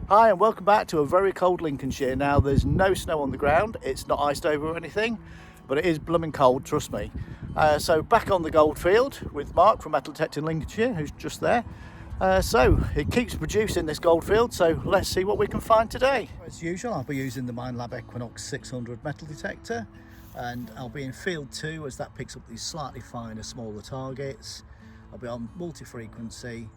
Hi and welcome back to a very cold Lincolnshire. Now there's no snow on the ground, it's not iced over or anything, but it is blooming cold, trust me. So back on the goldfield with Mark from Metal Detecting Lincolnshire, who's just there. So it keeps producing this goldfield, so let's see what we can find today. As usual, I'll be using the Minelab Equinox 600 metal detector, and I'll be in field 2 as that picks up these slightly finer, smaller targets. I'll be on multi-frequency.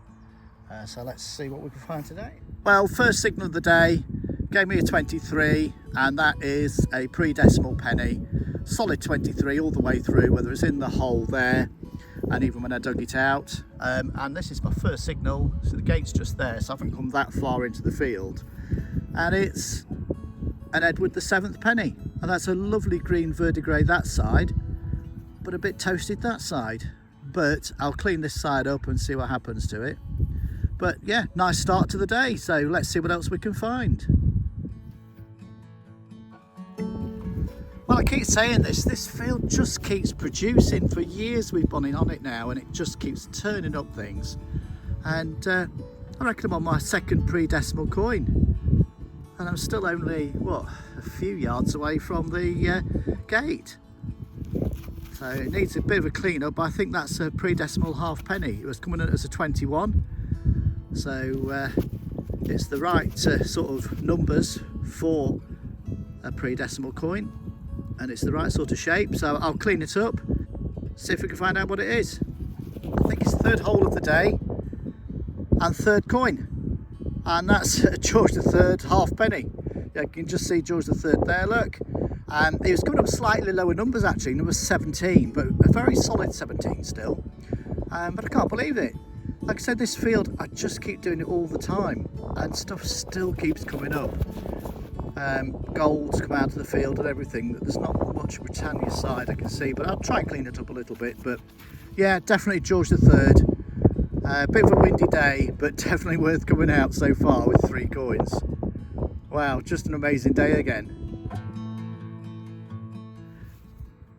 So let's see what we can find today. Well, first signal of the day gave me a 23, and that is a pre-decimal penny, solid 23 all the way through, whether it's in the hole there and even when I dug it out. And this is my first signal, so the gate's just there, so I haven't come that far into the field. And it's an Edward the 7th penny, and that's a lovely green verdigris that side, but a bit toasted that side. But I'll clean this side up and see what happens to it. But yeah, nice start to the day, so let's see what else we can find. Well, I keep saying this field just keeps producing. For years we've been on it now, and it just keeps turning up things. And I reckon I'm on my second pre-decimal coin, and I'm still only, what, a few yards away from the gate. So it needs a bit of a clean up. I think that's a pre-decimal halfpenny. It was coming in as a 21. So it's the right sort of numbers for a pre-decimal coin, and it's the right sort of shape, so I'll clean it up, see if we can find out what it is. I think it's the third hole of the day and third coin, and that's George III halfpenny. Yeah, you can just see George III there, look. It was coming up slightly lower numbers actually, number 17, but a very solid 17 still. But I can't believe it. Like I said, this field, I just keep doing it all the time, and stuff still keeps coming up. Golds come out of the field and everything. There's not much Britannia side I can see, but I'll try and clean it up a little bit. But yeah, definitely George III. Bit of a windy day, but definitely worth coming out so far with 3 coins. Wow, just an amazing day again.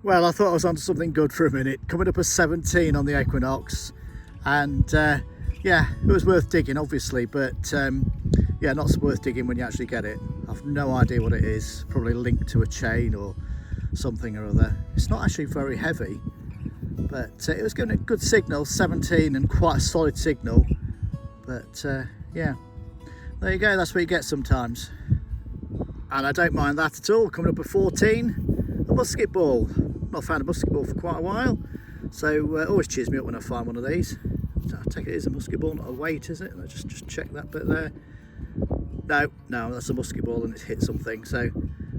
Well, I thought I was onto something good for a minute. Coming up as 17 on the Equinox. And yeah, it was worth digging obviously, but yeah, not so worth digging when you actually get it. I've no idea what it is, probably linked to a chain or something or other. It's not actually very heavy, but it was giving a good signal, 17, and quite a solid signal. But yeah, there you go, that's what you get sometimes. And I don't mind that at all. Coming up at 14, a musket ball. Not found a musket ball for quite a while, so always cheers me up when I find one of these. I take it is a musket ball, not a weight, is it? Let's just check that bit there. No, that's a musket ball and it's hit something. So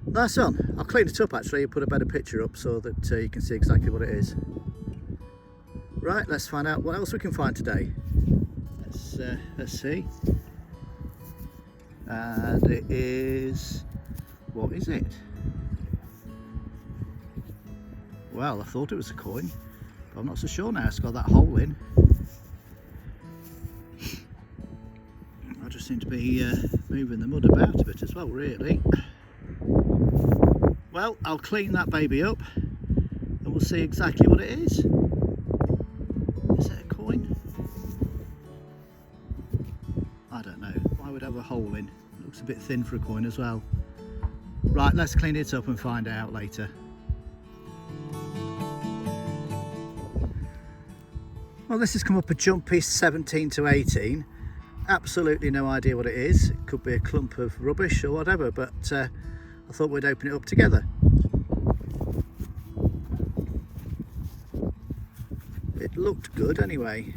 nice one. I'll clean it up actually and put a better picture up so that you can see exactly what it is. Right, let's find out what else we can find today. Let's see. And it is, what is it? Well, I thought it was a coin, but I'm not so sure now. It's got that hole in. I just seem to be moving the mud about a bit as well, really. Well, I'll clean that baby up and we'll see exactly what it is. Is it a coin? I don't know. Why would it have a hole in? It looks a bit thin for a coin as well. Right, let's clean it up and find out later. Well, this has come up a jumpy 17 to 18. Absolutely no idea what it is. It could be a clump of rubbish or whatever, but I thought we'd open it up together. It looked good anyway,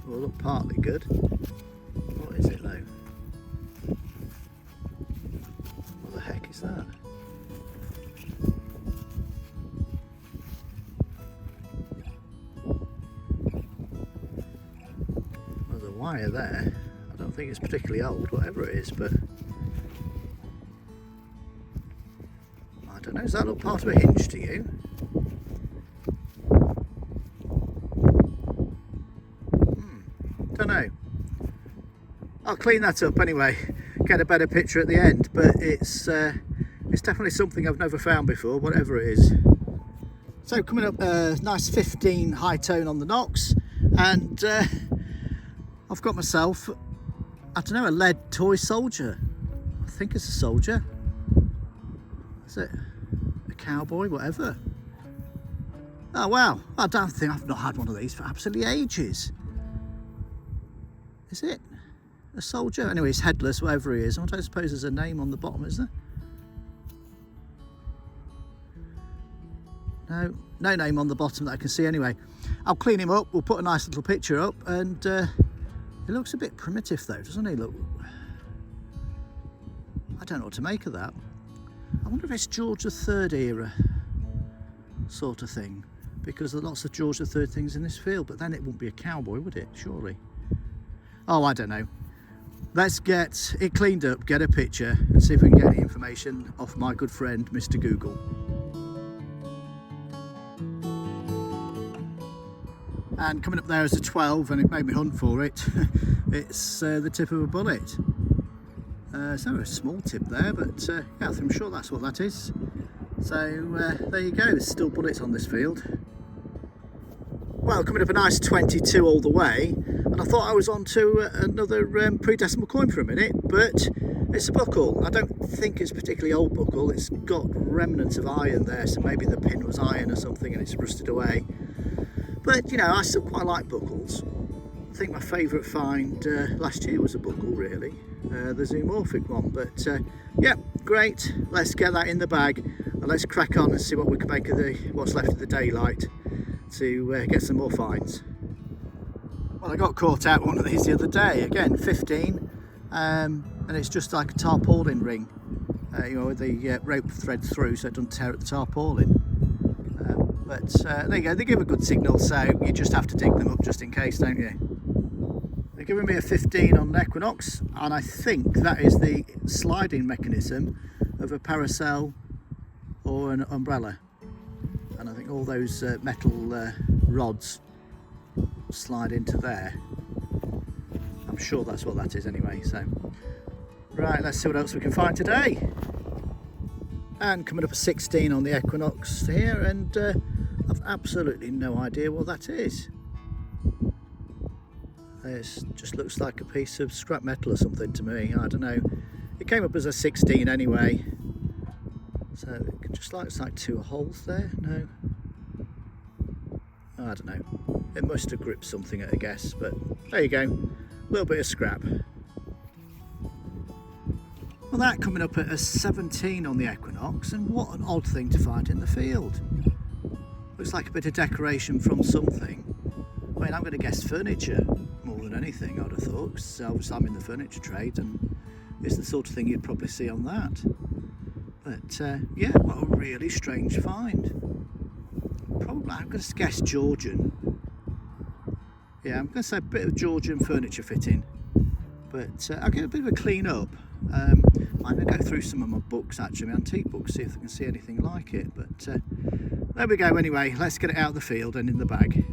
or looked partly good. What is it though? What the heck is that? There's a wire there. I don't think it's particularly old, whatever it is, but I don't know, does that look part of a hinge to you? Don't know. I'll clean that up anyway, get a better picture at the end, but it's definitely something I've never found before, whatever it is. So coming up, a nice 15 high tone on the Knox, and I've got myself, I don't know, a lead toy soldier. I think it's a soldier. Is it a cowboy? Whatever. Oh wow, I don't think I've not had one of these for absolutely ages. Is it a soldier? Anyway, he's headless, whatever he is. I don't suppose there's a name on the bottom, is there? No name on the bottom that I can see anyway. I'll clean him up, we'll put a nice little picture up, and he looks a bit primitive though, doesn't he? Look, I don't know what to make of that. I wonder if it's George III era sort of thing, because there are lots of George III things in this field, but then it wouldn't be a cowboy, would it? Surely. Oh, I don't know. Let's get it cleaned up, get a picture, and see if we can get any information off my good friend, Mr. Google. And coming up there is a 12, and it made me hunt for it. It's the tip of a bullet. It's not a small tip there, but yeah, I'm sure that's what that is. So there you go, there's still bullets on this field. Well, coming up a nice 22 all the way, and I thought I was on to another pre-decimal coin for a minute, but it's a buckle. I don't think it's a particularly old buckle. It's got remnants of iron there, so maybe the pin was iron or something and it's rusted away. But you know, I still quite like buckles. I think my favourite find last year was a buckle, really, the zoomorphic one. But yeah, great. Let's get that in the bag and let's crack on and see what we can make of what's left of the daylight to get some more finds. Well, I got caught out one of these the other day. Again, 15, and it's just like a tarpaulin ring, you know, with the rope thread through so it doesn't tear at the tarpaulin. But there you go, they give a good signal, so you just have to dig them up just in case, don't you? They're giving me a 15 on an Equinox, and I think that is the sliding mechanism of a parasol or an umbrella. And I think all those metal rods slide into there. I'm sure that's what that is anyway. So, right, let's see what else we can find today. And coming up a 16 on the Equinox here, and I've absolutely no idea what that is. It just looks like a piece of scrap metal or something to me. I don't know. It came up as a 16 anyway. So it just looks like two holes there. No, I don't know. It must have gripped something at a guess, but there you go. A little bit of scrap. Well, that coming up at a 17 on the Equinox, and what an odd thing to find in the field. Looks like a bit of decoration from something. I mean, I'm going to guess furniture more than anything, I'd have thought, because obviously I'm in the furniture trade and it's the sort of thing you'd probably see on that. But yeah, what a really strange find. Probably, I'm going to guess Georgian. Yeah, I'm going to say a bit of Georgian furniture fitting. But I'll get a bit of a clean up. I'm going to go through some of my books, actually, my antique books, see if I can see anything like it. But there we go anyway, let's get it out of the field and in the bag.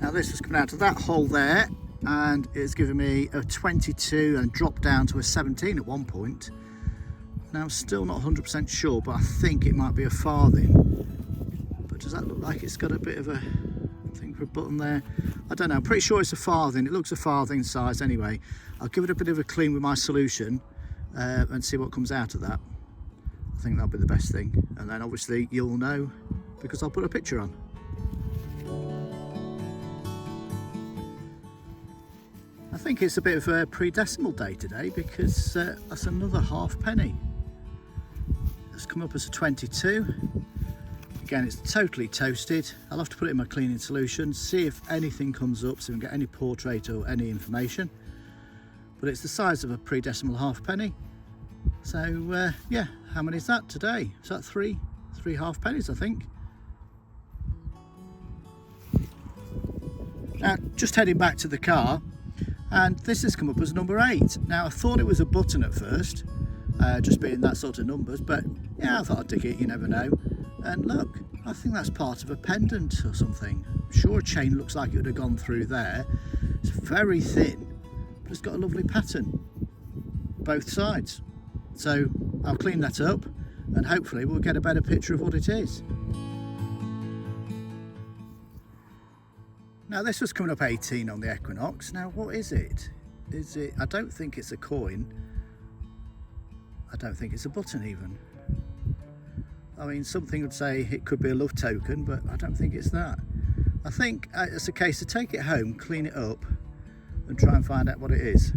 Now this was coming out of that hole there, and it's given me a 22 and dropped down to a 17 at one point. Now I'm still not 100% sure, but I think it might be a farthing. But does that look like it's got a bit of a thing for a button there? I don't know, I'm pretty sure it's a farthing. It looks a farthing size anyway. I'll give it a bit of a clean with my solution and see what comes out of that. I think that'll be the best thing. And then obviously you'll know because I'll put a picture on. I think it's a bit of a pre-decimal day today because that's another halfpenny. It's come up as a 22. Again, it's totally toasted. I'll have to put it in my cleaning solution, see if anything comes up so we can get any portrait or any information. But it's the size of a pre-decimal halfpenny. So yeah, how many is that today? Is that three halfpennies, I think. Now, just heading back to the car, and this has come up as number 8. Now, I thought it was a button at first, just being that sort of numbers, but yeah, I thought I'd dig it, you never know. And look, I think that's part of a pendant or something. I'm sure a chain looks like it would have gone through there. It's very thin, but it's got a lovely pattern, both sides. So I'll clean that up and hopefully we'll get a better picture of what it is. Now this was coming up 18 on the Equinox. Now what is it? Is it? I don't think it's a coin. I don't think it's a button even. I mean, something would say it could be a love token, but I don't think it's that. I think it's a case to take it home, clean it up, and try and find out what it is.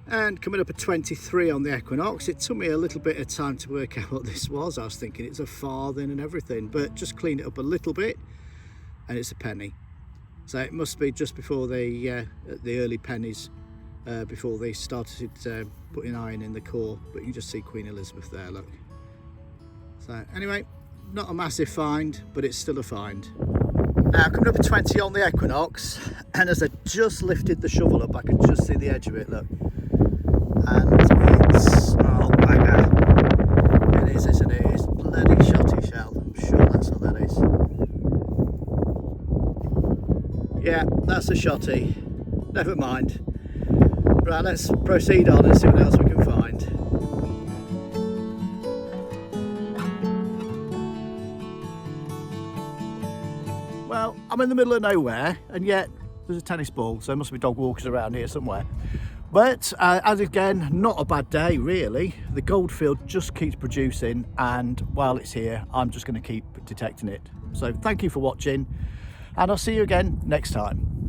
And coming up at 23 on the Equinox, it took me a little bit of time to work out what this was. I was thinking it's a farthing and everything, but just clean it up a little bit and it's a penny. So it must be just before the early pennies, before they started putting iron in the core. But you can just see Queen Elizabeth there, look. So anyway, not a massive find, but it's still a find. Now coming up at 20 on the Equinox, and as I just lifted the shovel up, I could just see the edge of it, look. And it's, oh bagger, it is, isn't it? It's bloody shotty shell. I'm sure that's what that is. Yeah, that's a shotty. Never mind. Right, let's proceed on and see what else we can find. Well, I'm in the middle of nowhere, and yet there's a tennis ball, so there must be dog walkers around here somewhere. But as again, not a bad day really. The goldfield just keeps producing, and while it's here, I'm just going to keep detecting it. So thank you for watching, and I'll see you again next time.